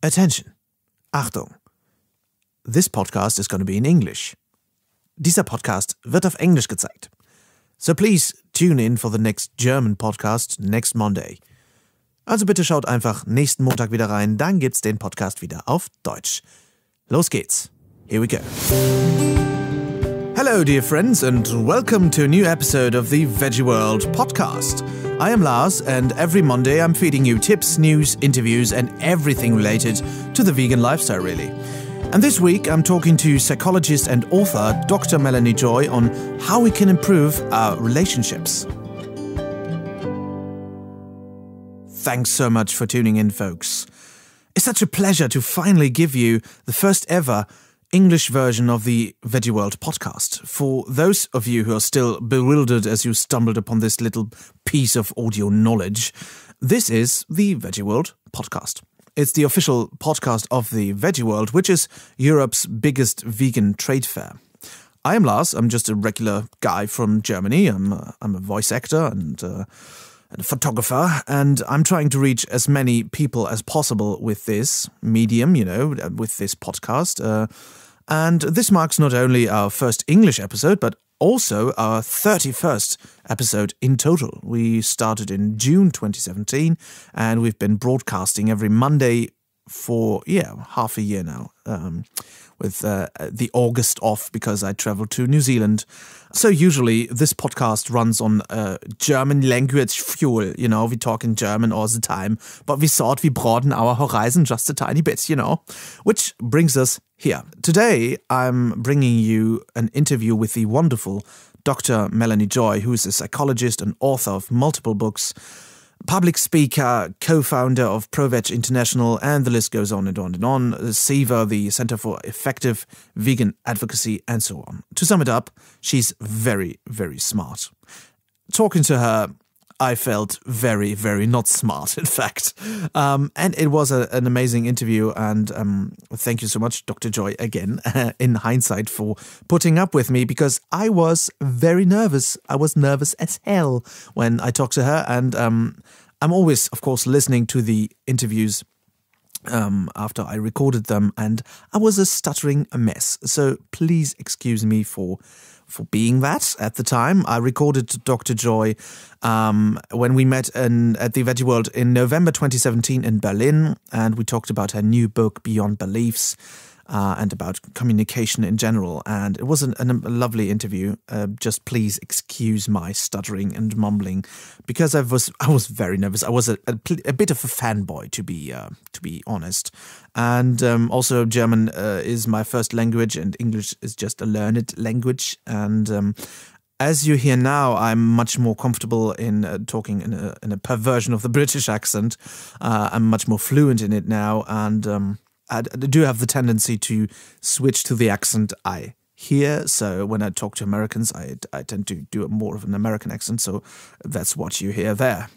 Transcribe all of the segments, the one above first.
Attention. Achtung. This podcast is going to be in English. Dieser Podcast wird auf Englisch gezeigt. So please tune in for the next German podcast next Monday. Also bitte schaut einfach nächsten Montag wieder rein, dann gibt's den Podcast wieder auf Deutsch. Los geht's. Here we go. Hello dear friends and welcome to a new episode of the Veggie World podcast. I am Lars and every Monday I'm feeding you tips, news, interviews and everything related to the vegan lifestyle really. And this week I'm talking to psychologist and author Dr. Melanie Joy on how we can improve our relationships. Thanks so much for tuning in, folks. It's such a pleasure to finally give you the first ever English version of the Veggie World podcast. For those of you who are still bewildered as you stumbled upon this little piece of audio knowledge, this is the Veggie World podcast. It's the official podcast of the Veggie World, which is Europe's biggest vegan trade fair. I am Lars. I'm just a regular guy from Germany. I'm a voice actor and a photographer, and I'm trying to reach as many people as possible with this medium, with this podcast. And this marks not only our first English episode, but also our 31st episode in total. We started in June 2017, and we've been broadcasting every Monday for, half a year now, with the August off because I traveled to New Zealand. So usually this podcast runs on German language fuel, we talk in German all the time, but we thought we broaden our horizon just a tiny bit, which brings us here. Today I'm bringing you an interview with the wonderful Dr. Melanie Joy, who is a psychologist and author of multiple books, public speaker, co-founder of ProVeg International, and the list goes on and on and on. CEVA, the Center for Effective Vegan Advocacy, and so on. To sum it up, she's very, very smart. Talking to her, I felt very, very not smart, in fact. And it was an amazing interview, and thank you so much, Dr. Joy, again, in hindsight, for putting up with me, because I was very nervous. I was nervous as hell when I talked to her, and I'm always, of course, listening to the interviews after I recorded them, and I was a stuttering mess. So please excuse me for being that at the time. I recorded Dr. Joy when we met at the Veggie World in November 2017 in Berlin, and we talked about her new book, Beyond Beliefs, and about communication in general. And it was a lovely interview. Just please excuse my stuttering and mumbling, because I was very nervous. I was a bit of a fanboy, to be honest. And also German is my first language, and English is just a learned language. And as you hear now, I'm much more comfortable in talking in a perversion of the British accent. I'm much more fluent in it now, and I do have the tendency to switch to the accent I hear. So when I talk to Americans, I tend to do more of an American accent. So that's what you hear there.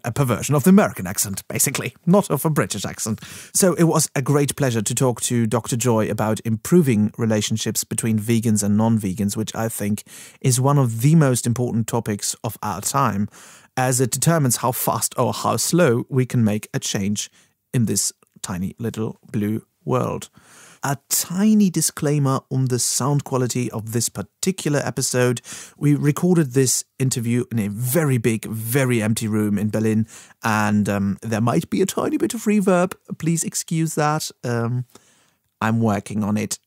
A perversion of the American accent, basically, not of a British accent. So it was a great pleasure to talk to Dr. Joy about improving relationships between vegans and non-vegans, which I think is one of the most important topics of our time, as it determines how fast or how slow we can make a change in this tiny little blue world. A tiny disclaimer on the sound quality of this particular episode. We recorded this interview in a very big, very empty room in Berlin, and there might be a tiny bit of reverb. Please excuse that. I'm working on it,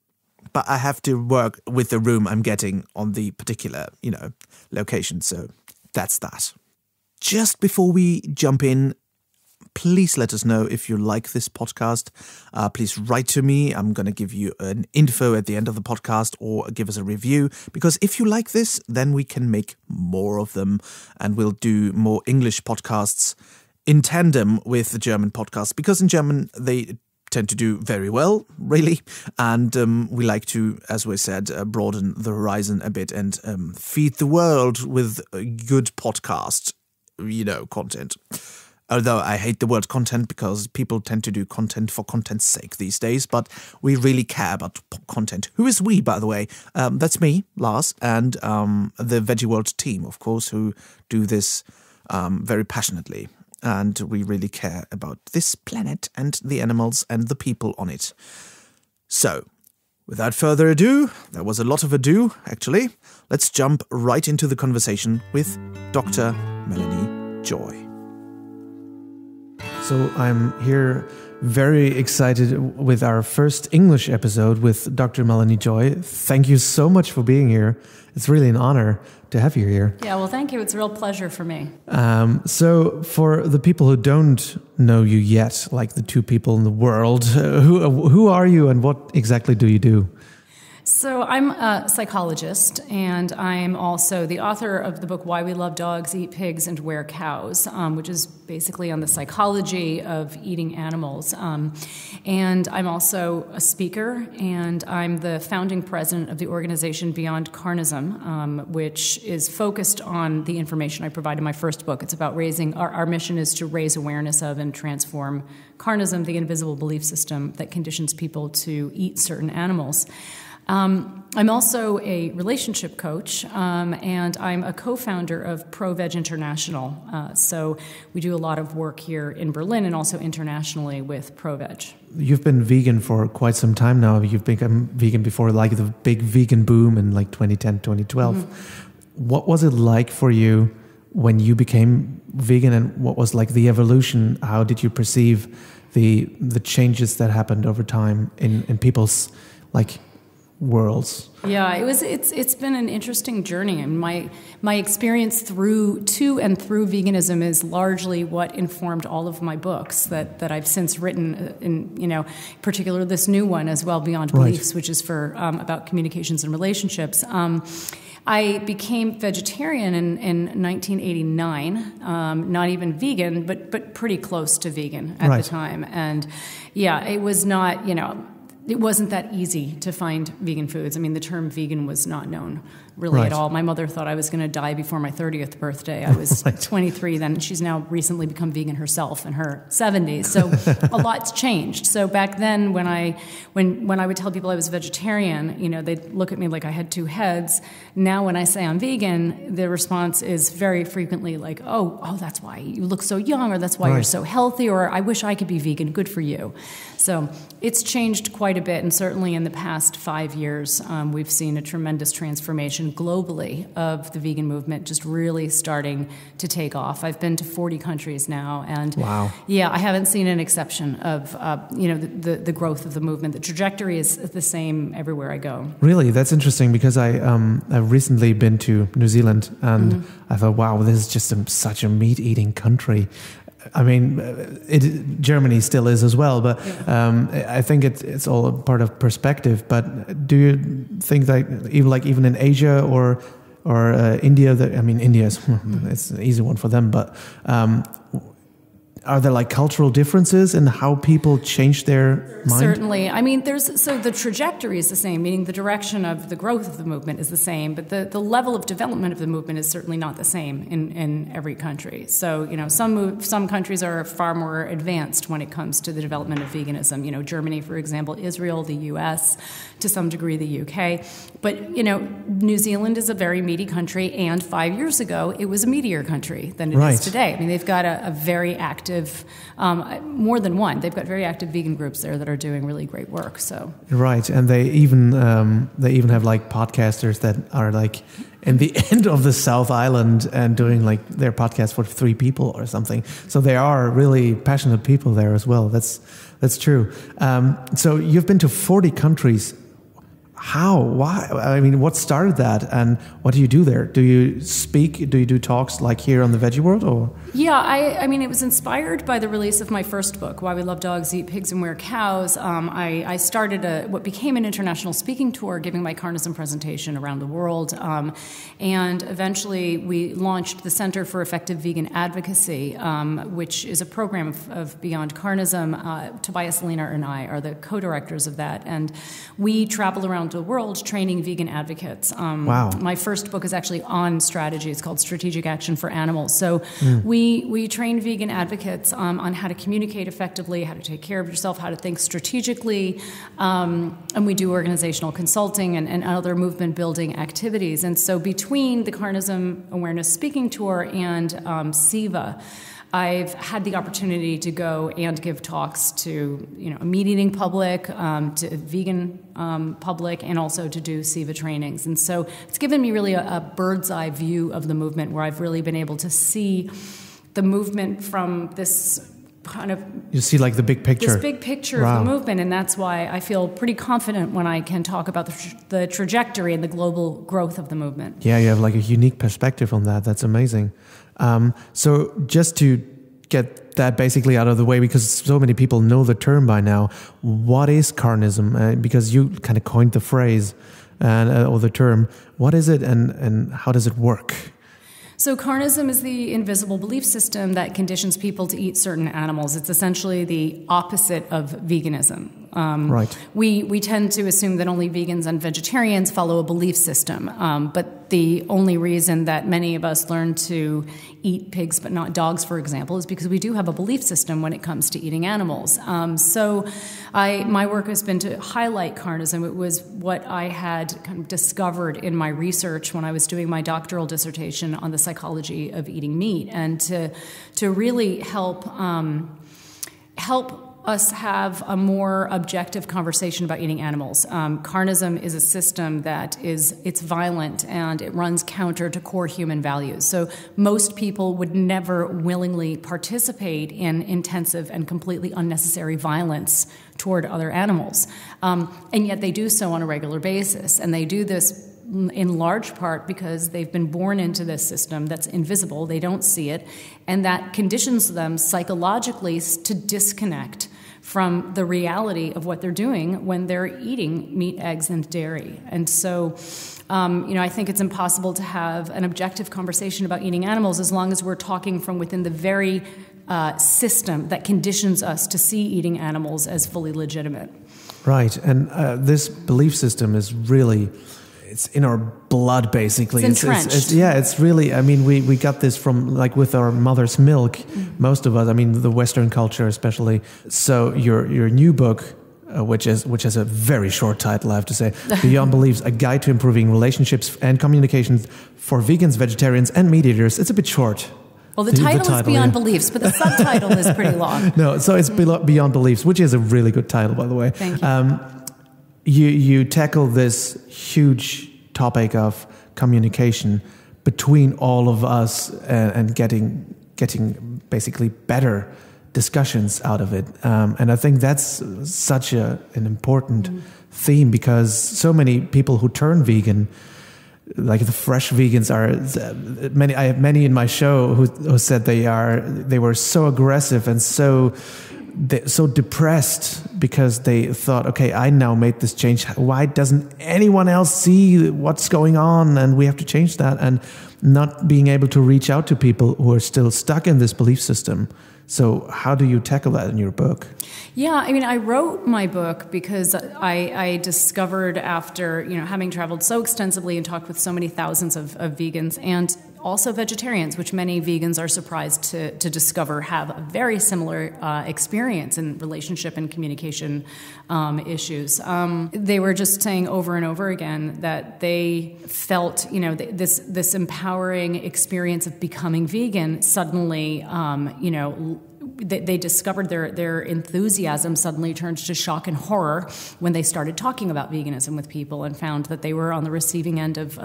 but I have to work with the room I'm getting on the particular, location. So that's that. Just before we jump in, please let us know if you like this podcast. Please write to me. I'm going to give you an info at the end of the podcast, or give us a review, because if you like this, then we can make more of them, and we'll do more English podcasts in tandem with the German podcast, because in German they tend to do very well, really, and we like to, as we said, broaden the horizon a bit and feed the world with good podcast, content. Although I hate the word content, because people tend to do content for content's sake these days, but we really care about content. Who is we, by the way? That's me, Lars, and the Veggie World team, of course, who do this very passionately. and we really care about this planet and the animals and the people on it. So, without further ado, there was a lot of ado, actually. Let's jump right into the conversation with Dr. Melanie Joy. So I'm here very excited with our first English episode with Dr. Melanie Joy. Thank you so much for being here. It's really an honor to have you here. Yeah, well, thank you. It's a real pleasure for me. So for the people who don't know you yet, like the two people in the world, who are you and what exactly do you do? So I'm a psychologist, and I'm also the author of the book Why We Love Dogs, Eat Pigs, and Wear Cows, which is basically on the psychology of eating animals. And I'm also a speaker, and I'm the founding president of the organization Beyond Carnism, which is focused on the information I provide in my first book. It's about raising, our mission is to raise awareness of and transform Carnism, the invisible belief system that conditions people to eat certain animals. I'm also a relationship coach, and I'm a co-founder of ProVeg International. So we do a lot of work here in Berlin and also internationally with ProVeg. You've been vegan for quite some time now. You've become vegan before like the big vegan boom in like 2010, 2012. Mm-hmm. What was it like for you when you became vegan, and what was like the evolution? How did you perceive the changes that happened over time in people's like worlds? Yeah, it's been an interesting journey, and my experience to and through veganism is largely what informed all of my books that I've since written, in particular this new one as well, Beyond Beliefs, which is for about communications and relationships. I became vegetarian in 1989, not even vegan, but pretty close to vegan at the time, and yeah, it was not, it wasn't that easy to find vegan foods. I mean, the term vegan was not known really at all. My mother thought I was going to die before my 30th birthday. I was 23 then. She's now recently become vegan herself in her 70s. So a lot's changed. So back then when I would tell people I was vegetarian, they'd look at me like I had two heads. Now when I say I'm vegan, the response is very frequently like, oh, that's why you look so young, or that's why you're so healthy, or I wish I could be vegan. Good for you. So it's changed quite a bit, and certainly in the past 5 years, we've seen a tremendous transformation globally of the vegan movement just really starting to take off. I've been to 40 countries now, and I haven't seen an exception of the growth of the movement. The trajectory is the same everywhere I go. Really, that's interesting, because I've recently been to New Zealand, and I thought, wow, this is just such a meat-eating country. I mean, Germany still is as well, but I think it's all a part of perspective. But do you think that even in Asia or India, India is it's an easy one for them, but are there like cultural differences in how people change their mind? Certainly. I mean, so the trajectory is the same, meaning the direction of the growth of the movement is the same, but the level of development of the movement is certainly not the same in every country. So, some countries are far more advanced when it comes to the development of veganism. Germany, for example, Israel, the US, to some degree the UK. But, New Zealand is a very meaty country, and 5 years ago, it was a meatier country than it is today. I mean, they've got a very active, more than one. They've got very active vegan groups there that are doing really great work. So and they even have like podcasters that are like in the end of the South Island and doing like their podcast for 3 people or something. So they are really passionate people there as well. That's true. So you've been to 40 countries. How? Why? I mean, what started that, and what do you do there? Do you speak? Do you do talks like here on the Veggie World, or? Yeah, I mean, it was inspired by the release of my first book, Why We Love Dogs, Eat Pigs, and Wear Cows. I started what became an international speaking tour, giving my Carnism presentation around the world, and eventually we launched the Center for Effective Vegan Advocacy, which is a program of Beyond Carnism. Tobias Lehner and I are the co-directors of that, and we travel around the world training vegan advocates. My first book is actually on strategy. It's called Strategic Action for Animals. So we train vegan advocates on how to communicate effectively, how to take care of yourself, how to think strategically, and we do organizational consulting and other movement building activities. And so between the Carnism Awareness Speaking Tour and CEVA, I've had the opportunity to go and give talks to, a meat-eating public, to vegan public, and also to do CEVA trainings. And so it's given me really a bird's-eye view of the movement, where I've really been able to see the movement from this kind of... You see like the big picture. This big picture of the movement, and that's why I feel pretty confident when I can talk about the trajectory and the global growth of the movement. Yeah, you have like a unique perspective on that. That's amazing. So just to get that basically out of the way, because so many people know the term by now, what is Carnism? Because you kind of coined the phrase or the term. What is it and how does it work? So Carnism is the invisible belief system that conditions people to eat certain animals. It's essentially the opposite of veganism. Right. We tend to assume that only vegans and vegetarians follow a belief system, but the only reason that many of us learn to eat pigs but not dogs, for example, is because we do have a belief system when it comes to eating animals. So my work has been to highlight Carnism. It was what I had kind of discovered in my research when I was doing my doctoral dissertation on the psychology of eating meat, and to really help us have a more objective conversation about eating animals. Carnism is a system that it's violent and it runs counter to core human values. So most people would never willingly participate in intensive and completely unnecessary violence toward other animals. And yet they do so on a regular basis. And they do this in large part because they've been born into this system that's invisible, they don't see it, and that conditions them psychologically to disconnect from the reality of what they're doing when they're eating meat, eggs, and dairy. And so, I think it's impossible to have an objective conversation about eating animals as long as we're talking from within the very system that conditions us to see eating animals as fully legitimate. Right, and this belief system is really... It's in our blood, basically. It's entrenched. It's really, we got this from, like, with our mother's milk, most of us, the Western culture especially. So your new book, which has a very short title, I have to say, Beyond Beliefs, A Guide to Improving Relationships and Communications for Vegans, Vegetarians, and Meat Eaters. It's a bit short. Well, the title is Beyond Beliefs, but the subtitle is pretty long. No, so it's Beyond Beliefs, which is a really good title, by the way. Thank you. You tackle this huge topic of communication between all of us and getting basically better discussions out of it. And I think that's such an important theme, because so many people who turn vegan, like the fresh vegans, are many. I have many in my show who said they were so aggressive and so depressed because they thought, okay, I now made this change. Why doesn't anyone else see what's going on? And we have to change that, and not being able to reach out to people who are still stuck in this belief system. So how do you tackle that in your book? Yeah, I wrote my book because I discovered, after having traveled so extensively and talked with so many thousands of vegans and also vegetarians, which many vegans are surprised to discover have a very similar experience in relationship and communication issues. They were just saying over and over again that they felt, this empowering experience of becoming vegan suddenly, they discovered their enthusiasm suddenly turned to shock and horror when they started talking about veganism with people, and found that they were on the receiving end of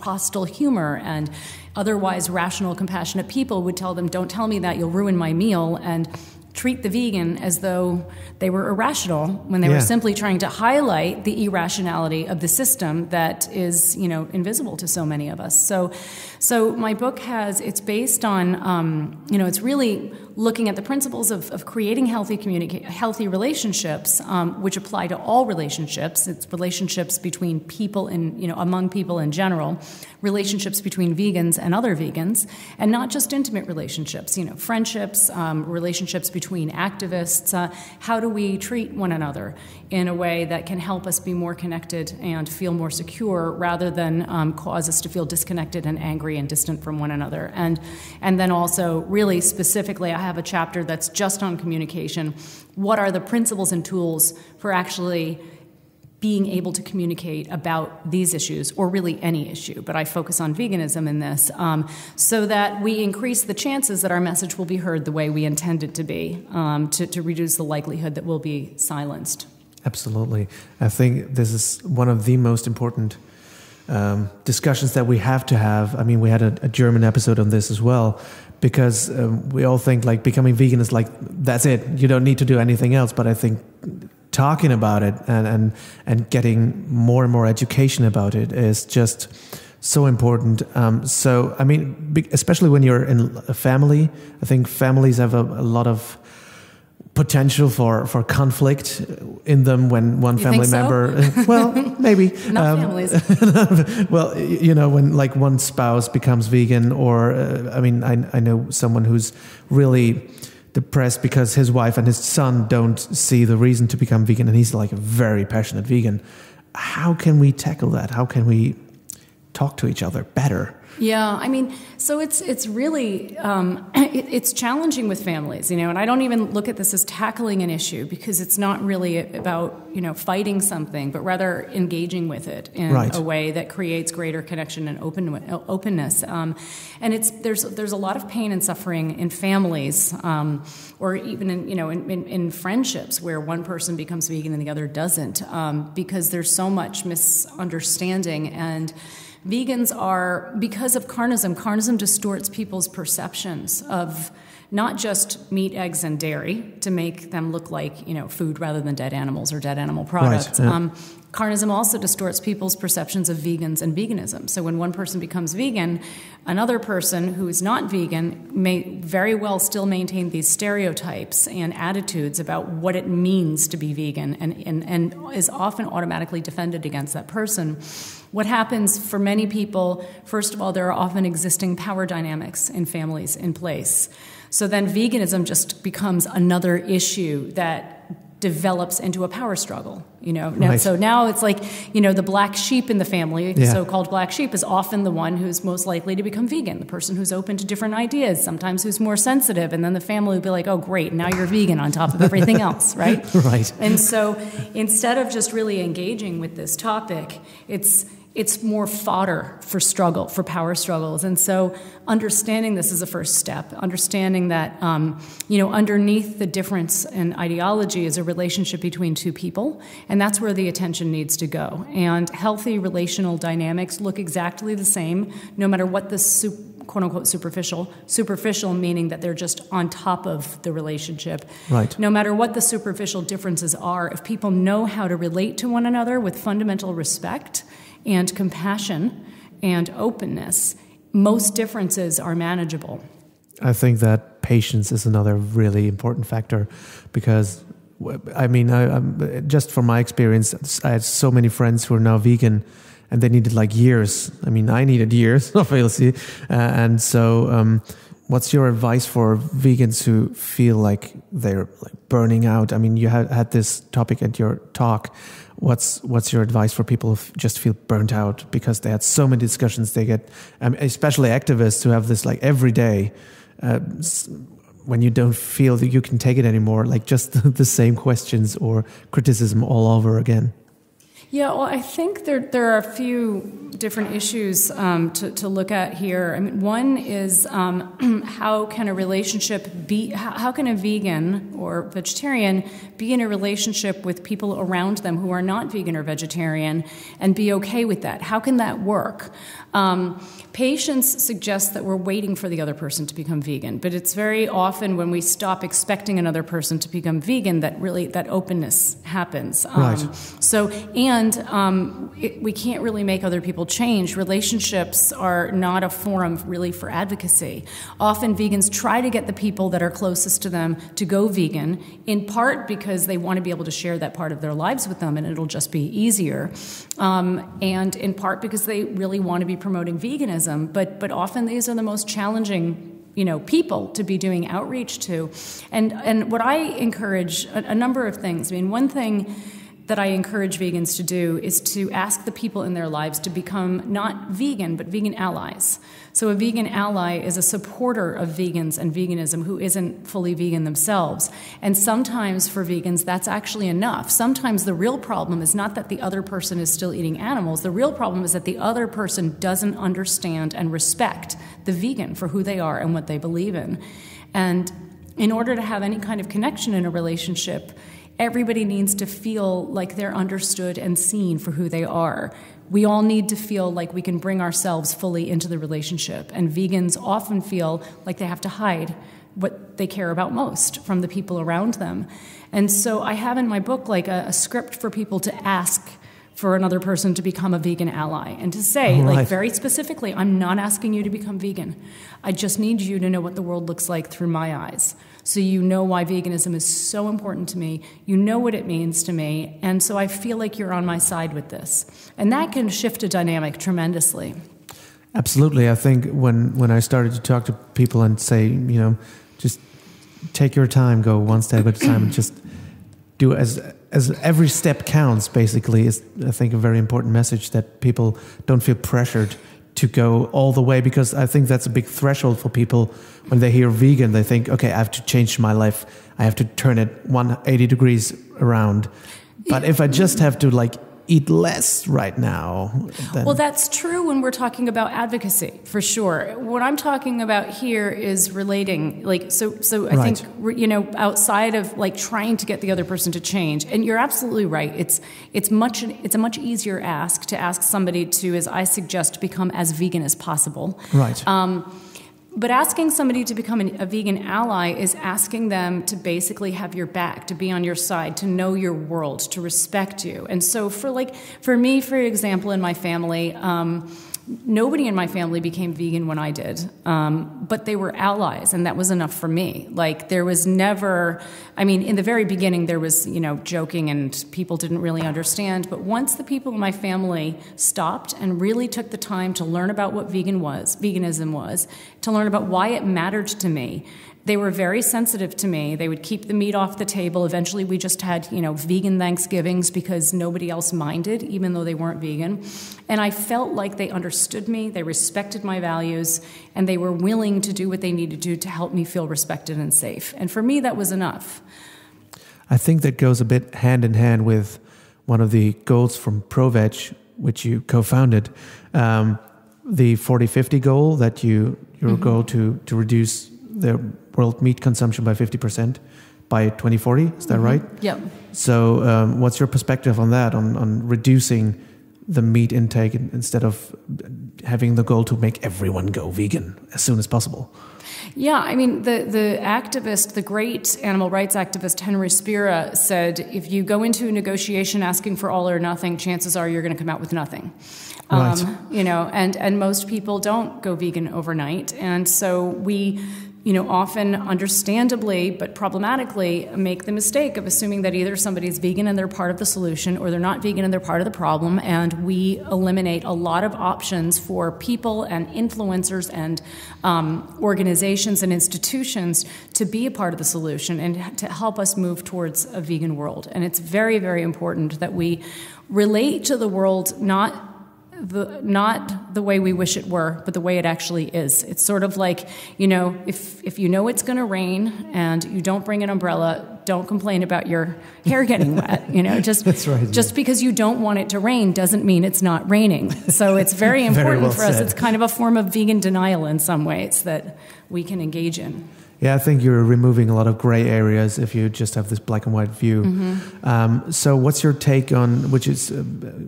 hostile humor, and otherwise rational, compassionate people would tell them, don't tell me that, you'll ruin my meal, and treat the vegan as though they were irrational when they were simply trying to highlight the irrationality of the system that is, invisible to so many of us. So my book it's based on, it's really looking at the principles of creating healthy relationships, which apply to all relationships. It's relationships between people and, among people in general, relationships between vegans and other vegans, and not just intimate relationships, friendships, relationships between activists. How do we treat one another in a way that can help us be more connected and feel more secure, rather than cause us to feel disconnected and angry and distant from one another? And then also, really specifically, I have a chapter that's just on communication. What are the principles and tools for actually being able to communicate about these issues, or really any issue, but I focus on veganism in this, so that we increase the chances that our message will be heard the way we intend it to be, to reduce the likelihood that we'll be silenced. Absolutely. I think this is one of the most important discussions that we have to have. I mean, we had a German episode on this as well, because we all think like becoming vegan is like, that's it, you don't need to do anything else. But I think talking about it and getting more and more education about it is just so important. So, I mean, especially when you're in a family, I think families have a lot of potential for conflict in them when one family member, well, maybe. Not families. Well, you know, when like one spouse becomes vegan, or, I mean, I know someone who's really depressed because his wife and his son don't see the reason to become vegan, and he's like a very passionate vegan. How can we tackle that? How can we talk to each other better? Yeah, I mean, so it's really, it's challenging with families, you know, and I don't even look at this as tackling an issue, because it's not really about, you know, fighting something, but rather engaging with it in a way that creates greater connection and openness. And there's a lot of pain and suffering in families, or even in, you know, in friendships where one person becomes vegan and the other doesn't, because there's so much misunderstanding. And vegans are, because of Carnism distorts people's perceptions of not just meat, eggs, and dairy to make them look like, you know, food rather than dead animals or dead animal products. Right, yeah. Carnism also distorts people's perceptions of vegans and veganism. So when one person becomes vegan, another person who is not vegan may very well still maintain these stereotypes and attitudes about what it means to be vegan, and is often automatically defended against that person. What happens for many people, first of all, there are often existing power dynamics in families in place. So then veganism just becomes another issue that develops into a power struggle, you know. Right. So now it's like, you know, the black sheep in the family, the yeah. so-called black sheep, is often the one who's most likely to become vegan, the person who's open to different ideas, sometimes who's more sensitive, and then the family will be like, oh, great, now you're vegan on top of everything else, right? Right. And so instead of just really engaging with this topic, it's more fodder for struggle, for power struggles. And so understanding this is a first step, understanding that, you know, underneath the difference in ideology is a relationship between two people, and that's where the attention needs to go. And healthy relational dynamics look exactly the same, no matter what the quote-unquote superficial meaning that they're just on top of the relationship. Right. No matter what the superficial differences are, if people know how to relate to one another with fundamental respect and compassion and openness, most differences are manageable. I think that patience is another really important factor, because, I mean, just from my experience, I had so many friends who are now vegan, and they needed like years. I mean, I needed years, obviously. And so what's your advice for vegans who feel like they're like burning out? I mean, you had this topic at your talk. What's your advice for people who just feel burnt out because they had so many discussions? They get, especially activists who have this like every day, when you don't feel that you can take it anymore, like just the same questions or criticism all over again. Yeah, well, I think there are a few different issues to look at here. I mean, one is how can a relationship be? How can a vegan or vegetarian be in a relationship with people around them who are not vegan or vegetarian and be okay with that? How can that work? Patience suggests that we're waiting for the other person to become vegan, but it's very often when we stop expecting another person to become vegan that really that openness happens. Right. We can't really make other people change. Relationships are not a forum really for advocacy. Often vegans try to get the people that are closest to them to go vegan, in part because they want to be able to share that part of their lives with them and it'll just be easier, and in part because they really want to be promoting veganism. But often these are the most challenging, you know, people to be doing outreach to. And what I encourage, a number of things. I mean, one thing, that I encourage vegans to do is to ask the people in their lives to become not vegan, but vegan allies. So a vegan ally is a supporter of vegans and veganism who isn't fully vegan themselves. And sometimes for vegans, that's actually enough. Sometimes the real problem is not that the other person is still eating animals. The real problem is that the other person doesn't understand and respect the vegan for who they are and what they believe in. And in order to have any kind of connection in a relationship, everybody needs to feel like they're understood and seen for who they are. We all need to feel like we can bring ourselves fully into the relationship. And vegans often feel like they have to hide what they care about most from the people around them. And so I have in my book like a script for people to ask for another person to become a vegan ally and to say, like very specifically, I'm not asking you to become vegan. I just need you to know what the world looks like through my eyes. So you know why veganism is so important to me. You know what it means to me. And so I feel like you're on my side with this. And that can shift a dynamic tremendously. Absolutely. I think when I started to talk to people and say, just take your time, go one step at a time, and just do as every step counts, basically, is, I think, a very important message, that people don't feel pressured to go all the way, because I think that's a big threshold for people. When they hear vegan, they think, okay, I have to change my life. I have to turn it 180 degrees around. But if I just have to eat less right now, then... Well, that's true when we're talking about advocacy, for sure. What I'm talking about here is relating, so I think, outside of trying to get the other person to change. And you're absolutely right. It's a much easier ask to ask somebody to, as I suggest, become as vegan as possible. Right. But asking somebody to become a vegan ally is asking them to basically have your back, to be on your side, to know your world, to respect you. And so for me, for example, in my family, nobody in my family became vegan when I did, but they were allies, and that was enough for me. There was never, in the very beginning, there was, joking and people didn't really understand, but once the people in my family stopped and really took the time to learn about what veganism was, to learn about why it mattered to me, they were very sensitive to me. They would keep the meat off the table. Eventually, we just had, vegan Thanksgivings because nobody else minded, even though they weren't vegan. And I felt like they understood me, they respected my values, and they were willing to do what they needed to do to help me feel respected and safe. And for me, that was enough. I think that goes a bit hand in hand with one of the goals from ProVeg, which you co-founded, the 40-50 goal, that your goal to reduce the world meat consumption by 50% by 2040. Is that right? Yep. So what's your perspective on that, on reducing the meat intake instead of having the goal to make everyone go vegan as soon as possible? Yeah, the activist, the great animal rights activist Henry Spira said, if you go into a negotiation asking for all or nothing, chances are you're going to come out with nothing. Right. And most people don't go vegan overnight. And so we often understandably but problematically make the mistake of assuming that either somebody's vegan and they're part of the solution, or they're not vegan and they're part of the problem, and we eliminate a lot of options for people and influencers and organizations and institutions to be a part of the solution and to help us move towards a vegan world. And it's very, very important that we relate to the world not the way we wish it were, but the way it actually is. It's sort of like, if you know it's going to rain and you don't bring an umbrella, don't complain about your hair getting wet. That's right, just because you don't want it to rain doesn't mean it's not raining. So it's very important well for us. said. It's kind of a form of vegan denial in some ways that we can engage in. Yeah, I think you're removing a lot of gray areas if you just have this black and white view. Mm-hmm. So what's your take on, which is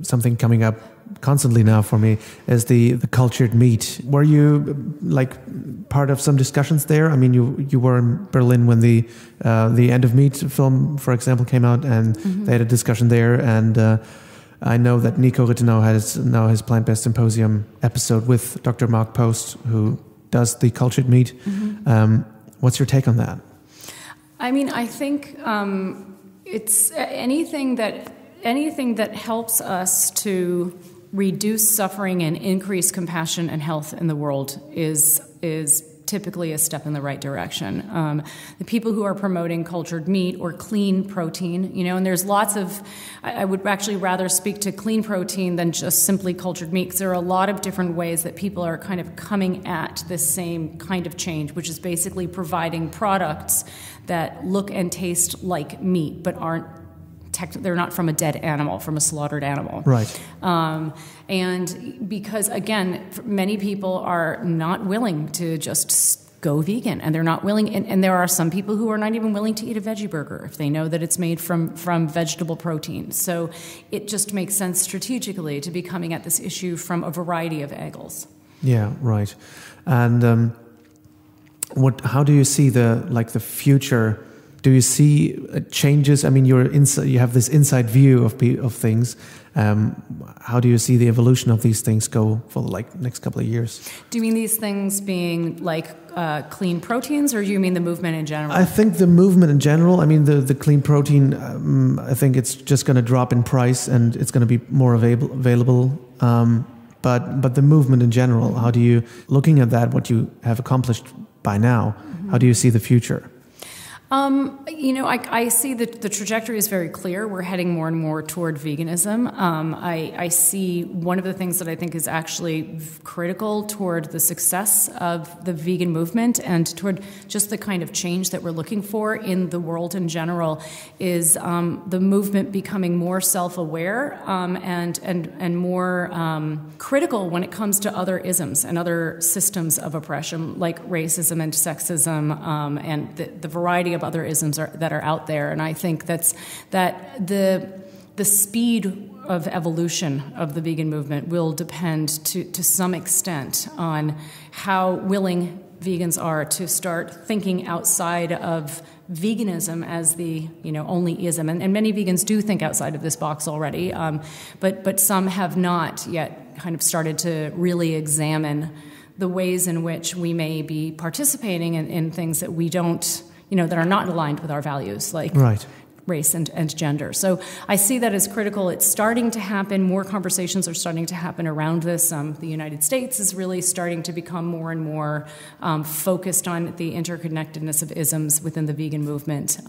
something coming up constantly now for me, is the cultured meat? Were you part of some discussions there? You were in Berlin when the End of Meat film, for example, came out, and they had a discussion there. And I know that Nico Rittenau has now his Plant-Based Symposium episode with Dr. Mark Post, who does the cultured meat. What's your take on that? I think it's anything that helps us to reduce suffering and increase compassion and health in the world is typically a step in the right direction. The people who are promoting cultured meat or clean protein, and there's lots of, I would actually rather speak to clean protein than just simply cultured meat, because there are a lot of different ways that people are kind of coming at this same kind of change, which is basically providing products that look and taste like meat, but they're not from a dead animal, from a slaughtered animal. Right. And because, again, many people are not willing to just go vegan, and they're not willing, and there are some people who are not even willing to eat a veggie burger if they know that it's made from vegetable protein. So it just makes sense strategically to be coming at this issue from a variety of angles. Yeah, right. And how do you see the future? Do you see changes? I mean, you have this inside view of things. How do you see the evolution of these things go for the next couple of years? Do you mean these things being clean proteins, or do you mean the movement in general? I think the movement in general. I mean, the clean protein. I think it's just going to drop in price, and it's going to be more available. But the movement in general. How do you, looking at that, what you have accomplished by now? Mm-hmm. How do you see the future? I see that the trajectory is very clear. We're heading more and more toward veganism. I see one of the things that I think is actually critical toward the success of the vegan movement and toward just the kind of change that we're looking for in the world in general is the movement becoming more self-aware and more critical when it comes to other isms and other systems of oppression like racism and sexism and the variety of other isms that are out there, and I think that the speed of evolution of the vegan movement will depend to some extent on how willing vegans are to start thinking outside of veganism as the only ism, and many vegans do think outside of this box already, but some have not yet kind of started to really examine the ways in which we may be participating in things that we don't. That are not aligned with our values, like right. race and gender. So I see that as critical. It's starting to happen. More conversations are starting to happen around this. The United States is really starting to become more and more focused on the interconnectedness of isms within the vegan movement.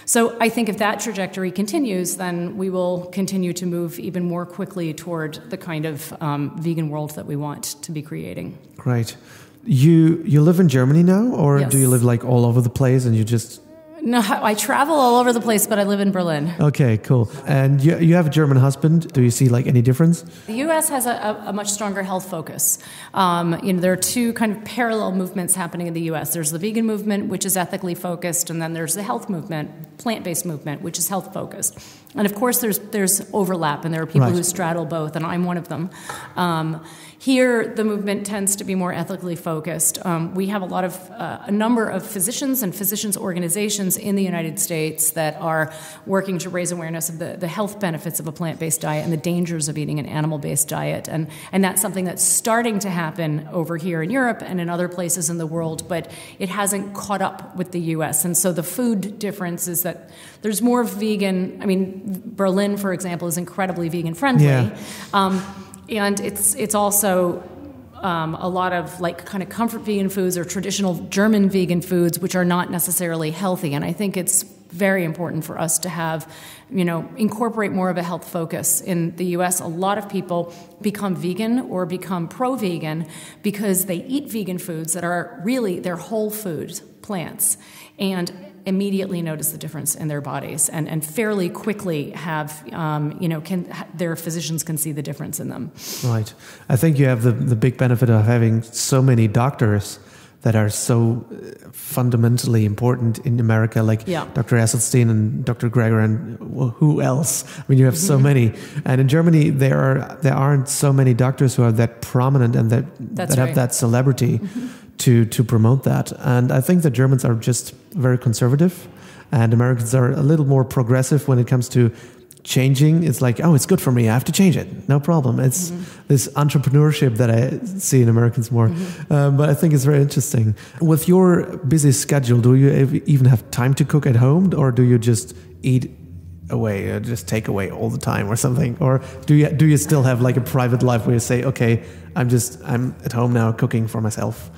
So I think if that trajectory continues, then we will continue to move even more quickly toward the kind of vegan world that we want to be creating. Great. You live in Germany now, or yes. Do you live all over the place and you just... No, I travel all over the place, but I live in Berlin. Okay, cool. And you have a German husband. Do you see any difference? The U.S. has a much stronger health focus. There are two kind of parallel movements happening in the U.S. There's the vegan movement, which is ethically focused, and then there's the health movement, plant-based movement, which is health focused. And of course, there's overlap, and there are people right. who straddle both, and I'm one of them. Here, the movement tends to be more ethically focused. We have a number of physicians and physicians' organizations in the United States that are working to raise awareness of the health benefits of a plant-based diet and the dangers of eating an animal-based diet. And that's something that's starting to happen over here in Europe and in other places in the world, but it hasn't caught up with the U.S. And so the food difference is that there's more vegan. Berlin, for example, is incredibly vegan-friendly. Yeah. And it's also a lot of kind of comfort vegan foods or traditional German vegan foods, which are not necessarily healthy. And I think it's very important for us to have, incorporate more of a health focus. In the U.S., a lot of people become vegan or become pro-vegan because they eat vegan foods that are really, they're whole foods, plants, and immediately notice the difference in their bodies and fairly quickly have, their physicians can see the difference in them. Right. I think you have the big benefit of having so many doctors that are so fundamentally important in America, Dr. Esselstyn and Dr. Greger and who else? You have so many. And in Germany, there aren't so many doctors who are that prominent and that have that celebrity. Mm-hmm. To promote that. And I think the Germans are just very conservative and Americans are a little more progressive when it comes to changing. It's it's good for me, I have to change it, no problem. It's this entrepreneurship that I see in Americans more. But I think it's very interesting. With your busy schedule, do you even have time to cook at home, or do you just eat away, just take away all the time or something? Or do you still have a private life where you say, okay, I'm at home now cooking for myself?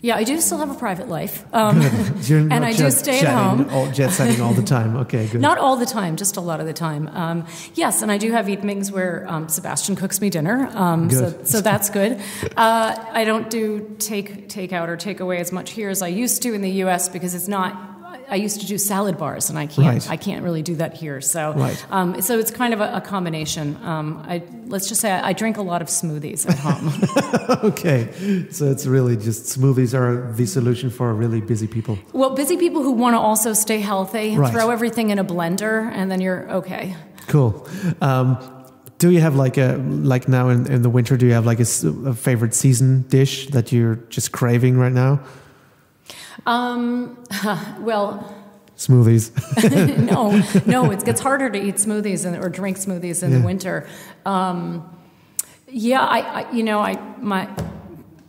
Yeah, I do still have a private life. And I do stay at home. Jet setting all the time. Okay, good. Not all the time, just a lot of the time. Yes, and I do have evenings where Sebastian cooks me dinner. So that's good. I don't do takeout or takeaway as much here as I used to in the U.S. because it's not. I used to do salad bars, and I can't really do that here. So, so it's kind of a combination. Let's just say I drink a lot of smoothies at home. Okay, so it's really just smoothies are the solution for really busy people. Well, busy people who want to also stay healthy, throw everything in a blender, and then you're okay. Cool. Do you have like now in the winter? Do you have like a favorite season dish that you're just craving right now? Well, smoothies. no, it gets harder to eat smoothies or drink smoothies in the winter. My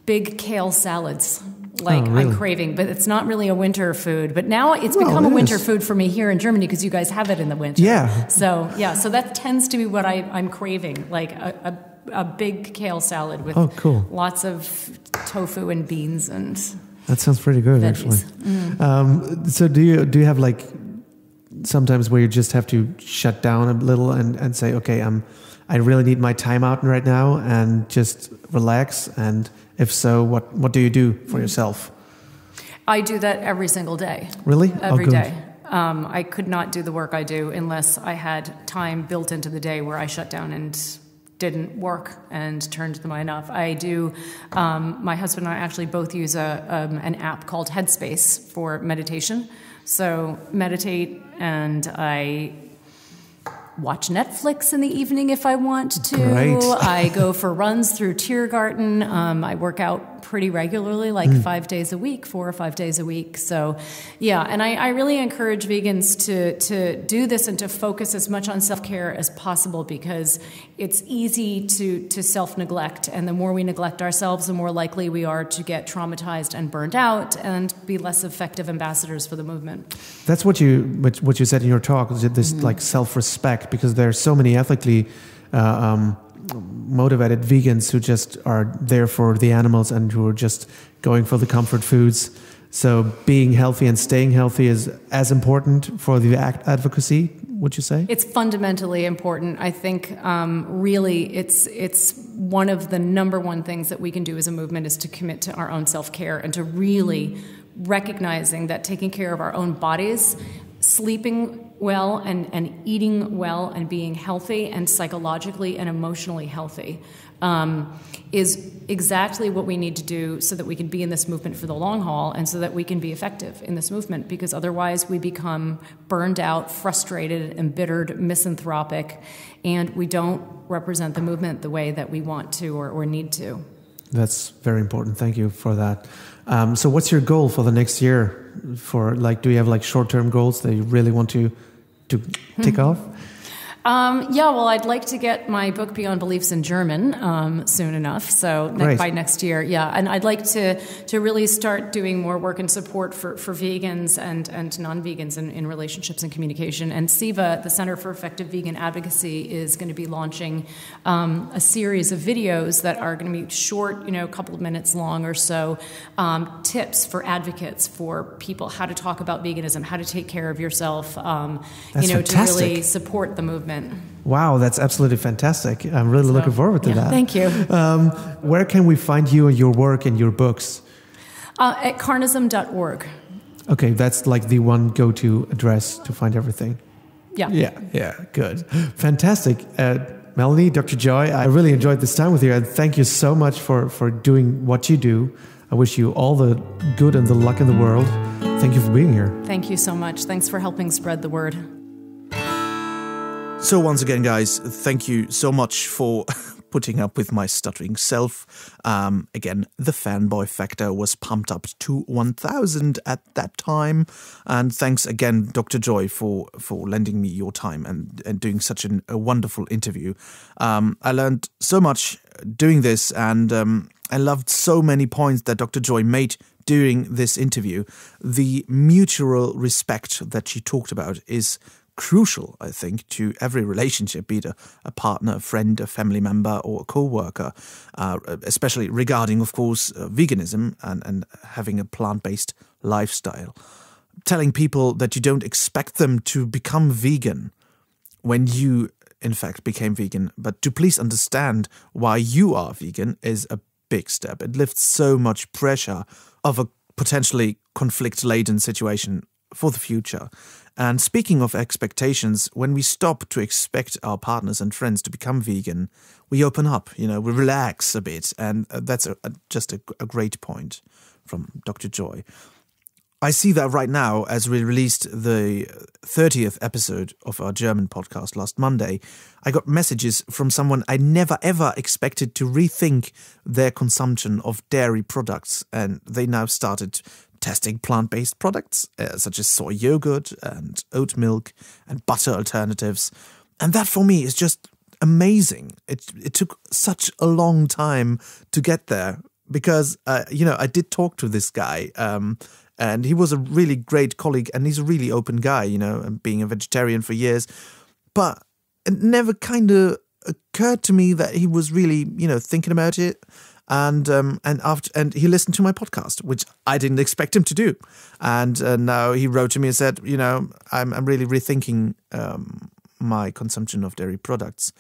big kale salads. Really? I'm craving, but it's not really a winter food. But now it's become a winter food for me here in Germany because you guys have it in the winter. Yeah. So that tends to be what I'm craving, like a big kale salad with lots of tofu and beans and. That sounds pretty good, veggies. Actually. So do you have like sometimes where you just have to shut down a little and say, okay, I really need my time out right now and just relax? And if so, what do you do for yourself? I do that every single day. Really? Every day. I could not do the work I do unless I had time built into the day where I shut down and didn't work and turned the mind off. I do. My husband and I actually both use an app called Headspace for meditation. So meditate, and I watch Netflix in the evening if I want to. Great. I go for runs through Tiergarten. I work out pretty regularly, like 5 days a week, 4 or 5 days a week. So, and I really encourage vegans to do this and to focus as much on self-care as possible because it's easy to self-neglect. And the more we neglect ourselves, the more likely we are to get traumatized and burned out and be less effective ambassadors for the movement. That's what you said in your talk, this like self-respect, because there are so many ethically motivated vegans who just are there for the animals and who are just going for the comfort foods. So being healthy and staying healthy is as important for the advocacy, would you say? It's fundamentally important. I think really it's one of the number one things that we can do as a movement is to commit to our own self-care and to really recognizing that taking care of our own bodies, sleeping well and eating well and being healthy and psychologically and emotionally healthy is exactly what we need to do so that we can be in this movement for the long haul and so that we can be effective in this movement, because otherwise we become burned out, frustrated, embittered, misanthropic, and we don't represent the movement the way that we want to or need to. That's very important. Thank you for that. So what's your goal for the next year? Do you have short-term goals that you really want to tick off? Well, I'd like to get my book Beyond Beliefs in German soon enough. So by next year, and I'd like to really start doing more work and support for vegans and non-vegans in relationships and communication. And CEVA, the Center for Effective Vegan Advocacy, is going to be launching a series of videos that are going to be short, a couple of minutes long or so, tips for advocates, for people, how to talk about veganism, how to take care of yourself, fantastic. To really support the movement. Wow, that's absolutely fantastic. I'm really looking forward to that. Thank you. Where can we find you and your work and your books? At carnism.org. Okay, that's like the one go-to address to find everything. Yeah, good. Fantastic. Melanie, Dr. Joy, I really enjoyed this time with you, and thank you so much for doing what you do. I wish you all the good and the luck in the world. Thank you for being here. Thank you so much. Thanks for helping spread the word. So once again, guys, thank you so much for putting up with my stuttering self. Again, the fanboy factor was pumped up to 1,000 at that time. And thanks again, Dr. Joy, for lending me your time and doing such a wonderful interview. I learned so much doing this, and I loved so many points that Dr. Joy made during this interview. The mutual respect that she talked about is crucial, I think, to every relationship, be it a partner, a friend, a family member, or a co-worker, especially regarding, of course, veganism and having a plant-based lifestyle. Telling people that you don't expect them to become vegan when you, in fact, became vegan, but to please understand why you are vegan is a big step. It lifts so much pressure of a potentially conflict-laden situation for the future. And speaking of expectations, when we stop to expect our partners and friends to become vegan, we open up, we relax a bit. And that's just a great point from Dr. Joy. I see that right now, as we released the 30th episode of our German podcast last Monday, I got messages from someone I never ever expected to rethink their consumption of dairy products. And they now started testing plant-based products, such as soy yogurt and oat milk and butter alternatives. And that for me is just amazing. It took such a long time to get there because, I did talk to this guy and he was a really great colleague and he's a really open guy, and being a vegetarian for years. But it never kind of occurred to me that he was really, thinking about it. And he listened to my podcast, which I didn't expect him to do. And now he wrote to me and said, I'm really rethinking my consumption of dairy products.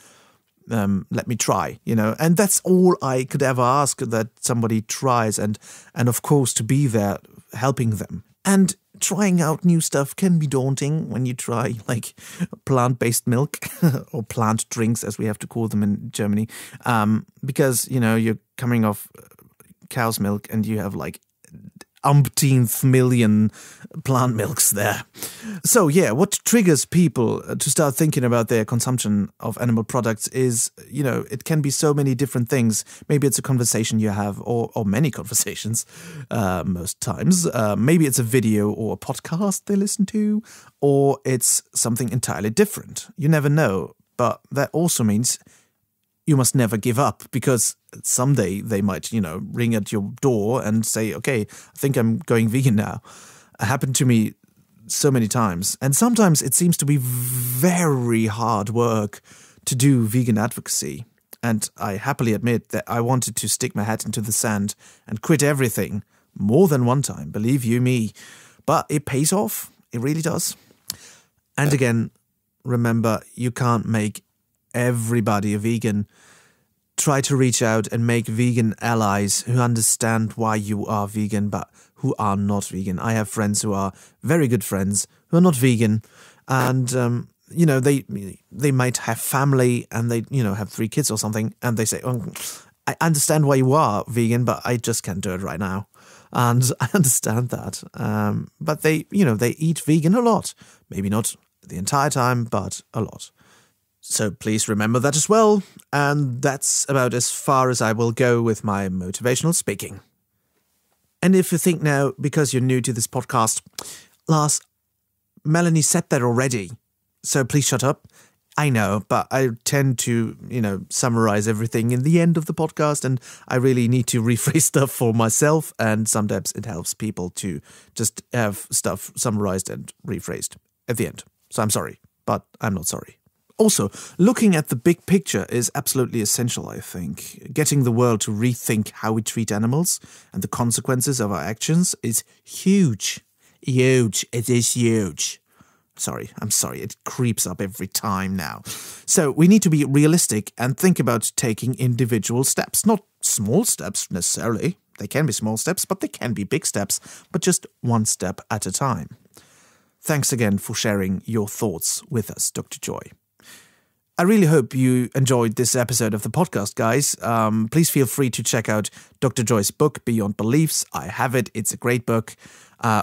Let me try, and that's all I could ever ask, that somebody tries and of course to be there helping them. And trying out new stuff can be daunting when you try like plant-based milk or plant drinks, as we have to call them in Germany, because, you're coming off cow's milk and you have like umpteenth million plant milks there. So what triggers people to start thinking about their consumption of animal products is, it can be so many different things. Maybe it's a conversation you have or many conversations most times. Maybe it's a video or a podcast they listen to, or it's something entirely different. You never know, but that also means you must never give up, because someday they might, ring at your door and say, okay, I think I'm going vegan now. It happened to me so many times. And sometimes it seems to be very hard work to do vegan advocacy. And I happily admit that I wanted to stick my head into the sand and quit everything more than one time, believe you me. But it pays off. It really does. And again, remember, you can't make everybody a vegan. Try to reach out and make vegan allies who understand why you are vegan but who are not vegan. I have friends who are very good friends who are not vegan, and they might have family and they have 3 kids or something, and they say, I understand why you are vegan, but I just can't do it right now. And I understand that, but they eat vegan a lot, maybe not the entire time, but a lot. So please remember that as well. And that's about as far as I will go with my motivational speaking. And if you think now, because you're new to this podcast, Lars, Melanie said that already, so please shut up. I know, but I tend to, summarize everything in the end of the podcast, and I really need to rephrase stuff for myself, and sometimes it helps people to just have stuff summarized and rephrased at the end. So I'm sorry, but I'm not sorry. Also, looking at the big picture is absolutely essential, I think. Getting the world to rethink how we treat animals and the consequences of our actions is huge. Huge. It is huge. I'm sorry. It creeps up every time now. So we need to be realistic and think about taking individual steps. Not small steps necessarily. They can be small steps, but they can be big steps. But just one step at a time. Thanks again for sharing your thoughts with us, Dr. Joy. I really hope you enjoyed this episode of the podcast, guys. Please feel free to check out Dr. Joy's book, Beyond Beliefs. I have it. It's a great book.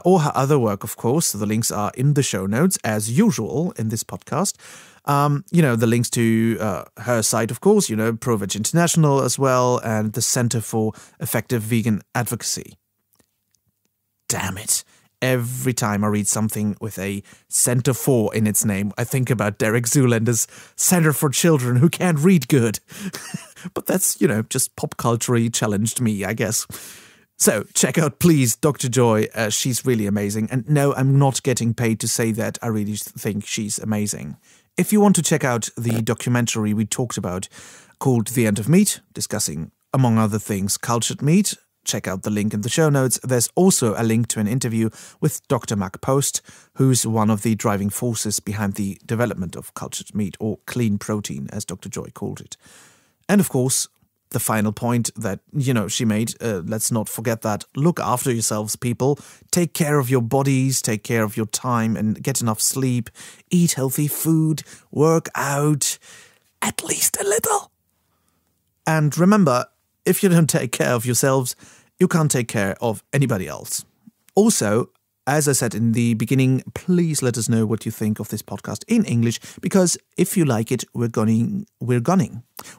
Or her other work, of course. The links are in the show notes, as usual, in this podcast. The links to her site, of course, ProVeg International as well, and the Center for Effective Vegan Advocacy. Damn it. Every time I read something with a Center for in its name, I think about Derek Zoolander's Center for Children Who Can't Read Good. But that's, just pop culturally challenged me, I guess. So check out, please, Dr. Joy. She's really amazing. And no, I'm not getting paid to say that. I really think she's amazing. If you want to check out the documentary we talked about called The End of Meat, discussing, among other things, cultured meat, check out the link in the show notes. There's also a link to an interview with Dr. Mark Post, who's one of the driving forces behind the development of cultured meat, or clean protein, as Dr. Joy called it. And of course, the final point that, she made, let's not forget that. Look after yourselves, people. Take care of your bodies, take care of your time, and get enough sleep. Eat healthy food, work out, at least a little. And remember, if you don't take care of yourselves, you can't take care of anybody else. Also, as I said in the beginning, please let us know what you think of this podcast in English, because if you like it, we're gunning. We're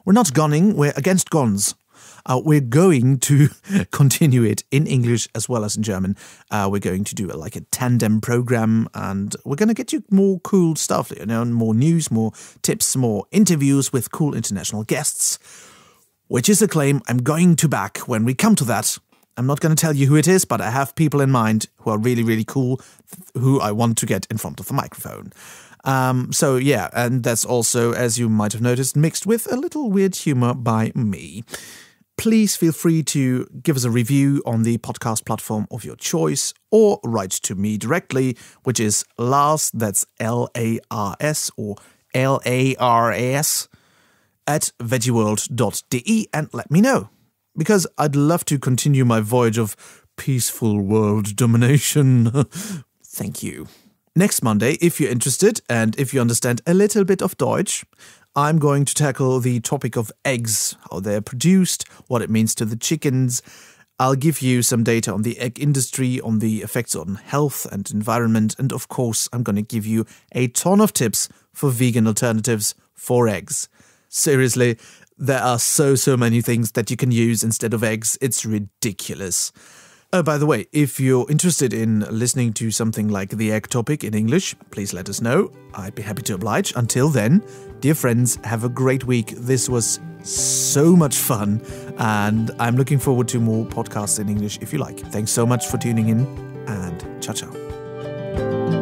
not gunning, we're against guns. We're going to continue it in English as well as in German. We're going to do a tandem program, and we're going to get you more cool stuff, more news, more tips, more interviews with cool international guests, which is a claim I'm going to back when we come to that. I'm not going to tell you who it is, but I have people in mind who are really, really cool, who I want to get in front of the microphone. So yeah, and that's also, as you might have noticed, mixed with a little weird humor by me. Please feel free to give us a review on the podcast platform of your choice, or write to me directly, which is Lars, that's Lars, or LARS, at veggieworld.de, and let me know. Because I'd love to continue my voyage of peaceful world domination. Thank you. Next Monday, if you're interested, and if you understand a little bit of Deutsch, I'm going to tackle the topic of eggs, how they're produced, what it means to the chickens. I'll give you some data on the egg industry, on the effects on health and environment, and of course, I'm going to give you a ton of tips for vegan alternatives for eggs. Seriously, there are so many things that you can use instead of eggs. It's ridiculous. Oh, by the way, if you're interested in listening to something like the egg topic in English, please let us know. I'd be happy to oblige. Until then, dear friends, have a great week. This was so much fun, and I'm looking forward to more podcasts in English if you like. Thanks so much for tuning in, and ciao, ciao.